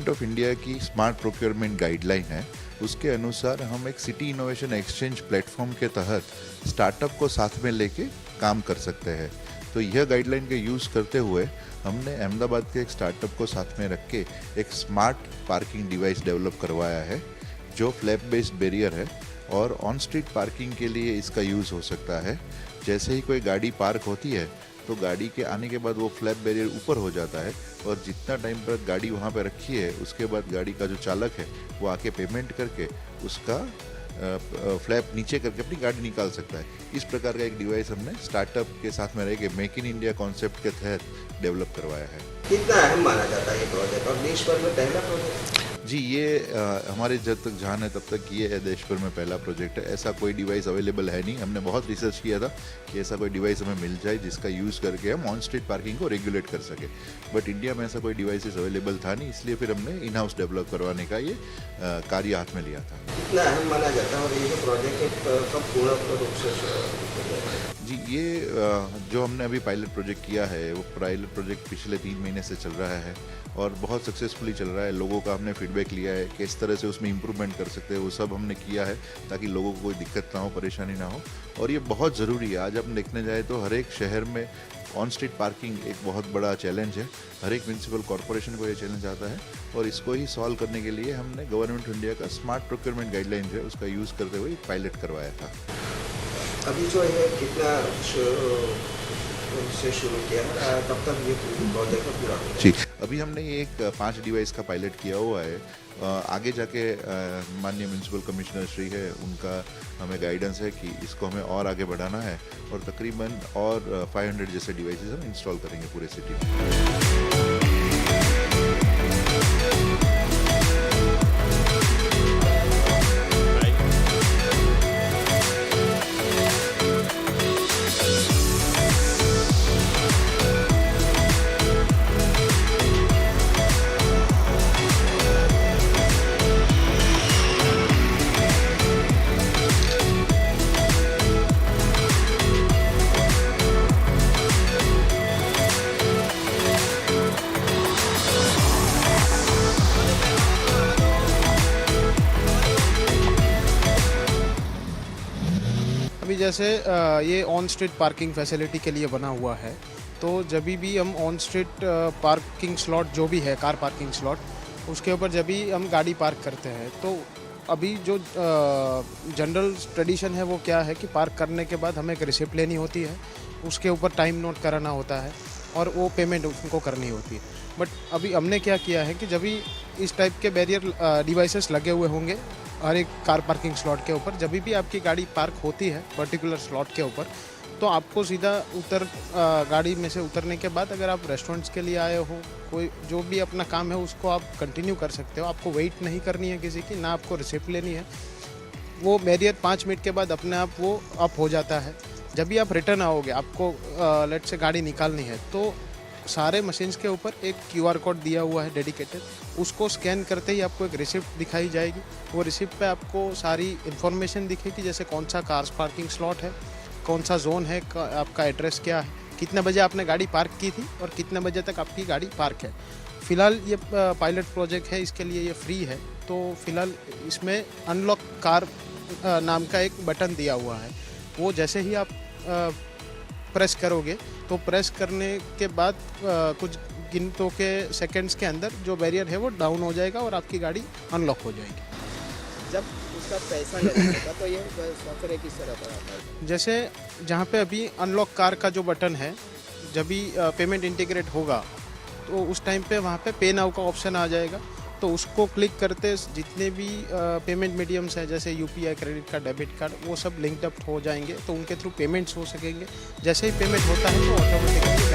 Government of India की smart procurement guideline है, उसके अनुसार हम एक सिटी इनोवेशन एक्सचेंज प्लेटफॉर्म के तहत स्टार्टअप को साथ में लेके काम कर सकते हैं। तो यह गाइडलाइन के यूज़ करते हुए हमने अहमदाबाद के एक स्टार्टअप को साथ में रख के एक स्मार्ट पार्किंग डिवाइस डेवलप करवाया है जो फ्लैप बेस्ड बैरियर है और ऑन स्ट्रीट पार्किंग के लिए इसका यूज़ हो सकता है। जैसे ही कोई गाड़ी पार्क होती है तो गाड़ी के आने के बाद वो फ्लैप बैरियर ऊपर हो जाता है और जितना टाइम पर गाड़ी वहाँ पे रखी है उसके बाद गाड़ी का जो चालक है वो आके पेमेंट करके उसका फ्लैप नीचे करके अपनी गाड़ी निकाल सकता है। इस प्रकार का एक डिवाइस हमने स्टार्टअप के साथ में रह के मेक इन इंडिया कॉन्सेप्ट के तहत डेवलप करवाया है। कितना अहम माना जाता है ये प्रोजेक्ट और देश भर में पहला प्रोजेक्ट? जी, ये हमारे जब तक ध्यान है तब तक ये है देश भर में पहला प्रोजेक्ट है। ऐसा कोई डिवाइस अवेलेबल है नहीं। हमने बहुत रिसर्च किया था कि ऐसा कोई डिवाइस हमें मिल जाए जिसका यूज़ करके हम ऑन स्ट्रीट पार्किंग को रेगुलेट कर सके, बट इंडिया में ऐसा कोई डिवाइसेस अवेलेबल था नहीं, इसलिए फिर हमने इन हाउस डेवलप करवाने का ये कार्य हाथ में लिया था। कितना अहम माना जाता है और ये जो प्रोजेक्ट है कब पूर्ण रूप से? जी, ये जो हमने अभी पायलट प्रोजेक्ट किया है वो पायलट प्रोजेक्ट पिछले 3 महीने से चल रहा है और बहुत सक्सेसफुली चल रहा है। लोगों का हमने फीडबैक लिया है, किस तरह से उसमें इम्प्रूवमेंट कर सकते हैं वो सब हमने किया है ताकि लोगों को कोई दिक्कत ना हो, परेशानी ना हो। और ये बहुत ज़रूरी है। आज हम देखने जाए तो हर एक शहर में ऑन स्ट्रीट पार्किंग एक बहुत बड़ा चैलेंज है। हर एक म्यूनसिपल कॉरपोरेशन को ये चैलेंज आता है और इसको ही सॉल्व करने के लिए हमने गवर्नमेंट ऑफ इंडिया का स्मार्ट प्रोक्योरमेंट गाइडलाइन है उसका यूज़ करते हुए पायलट करवाया था। अभी जो है कितना से शुरू किया तब तक ये प्रोजेक्ट पूरा हो? जी, अभी हमने ये एक 5 डिवाइस का पायलट किया हुआ है। आगे जाके माननीय म्यूनसिपल कमिश्नर श्री है उनका हमें गाइडेंस है कि इसको हमें और आगे बढ़ाना है और तकरीबन और 500 जैसे डिवाइसेस हम इंस्टॉल करेंगे पूरे सिटी में। अभी जैसे ये ऑन स्ट्रीट पार्किंग फैसिलिटी के लिए बना हुआ है, तो जब भी हम ऑन स्ट्रीट पार्किंग स्लॉट जो भी है कार पार्किंग स्लॉट उसके ऊपर जब भी हम गाड़ी पार्क करते हैं तो अभी जो जनरल ट्रेडिशन है वो क्या है कि पार्क करने के बाद हमें एक रिसिप्ट लेनी होती है, उसके ऊपर टाइम नोट कराना होता है और वो पेमेंट उनको करनी होती है। बट अभी हमने क्या किया है कि जब भी इस टाइप के बैरियर डिवाइसेस लगे हुए होंगे हर एक कार पार्किंग स्लॉट के ऊपर, जब भी आपकी गाड़ी पार्क होती है पर्टिकुलर स्लॉट के ऊपर तो आपको सीधा गाड़ी में से उतरने के बाद अगर आप रेस्टोरेंट्स के लिए आए हो, कोई जो भी अपना काम है उसको आप कंटिन्यू कर सकते हो। आपको वेट नहीं करनी है किसी की, ना आपको रिसिप्ट लेनी है। वो बैरियर 5 मिनट के बाद अपने आप वो अप हो जाता है। जब भी आप रिटर्न आओगे आपको लेट से गाड़ी निकालनी है तो सारे मशीन्स के ऊपर एक QR कोड दिया हुआ है डेडिकेटेड, उसको स्कैन करते ही आपको एक रिसिप्ट दिखाई जाएगी। वो रिसिप्ट पे आपको सारी इन्फॉर्मेशन दिखेगी, जैसे कौन सा कार्स पार्किंग स्लॉट है, कौन सा जोन है, आपका एड्रेस क्या है, कितने बजे आपने गाड़ी पार्क की थी और कितने बजे तक आपकी गाड़ी पार्क है। फ़िलहाल ये पायलट प्रोजेक्ट है, इसके लिए ये फ्री है। तो फ़िलहाल इसमें अनलॉक कार नाम का एक बटन दिया हुआ है, वो जैसे ही आप प्रेस करोगे तो प्रेस करने के बाद कुछ गिनतों के सेकंड्स के अंदर जो बैरियर है वो डाउन हो जाएगा और आपकी गाड़ी अनलॉक हो जाएगी। जब उसका पैसा लगेगा तो ये सॉफ्टवेयर किस तरह पर आता है? जैसे जहाँ पे अभी अनलॉक कार का जो बटन है, जब भी पेमेंट इंटीग्रेट होगा तो उस टाइम पे वहाँ पे पे नाउ का ऑप्शन आ जाएगा। तो उसको क्लिक करते जितने भी पेमेंट मीडियम्स हैं जैसे UPI, credit card, debit card, वो सब लिंक्ड अप हो जाएंगे तो उनके थ्रू पेमेंट्स हो सकेंगे। जैसे ही पेमेंट होता है तो ऑटोमेटिकली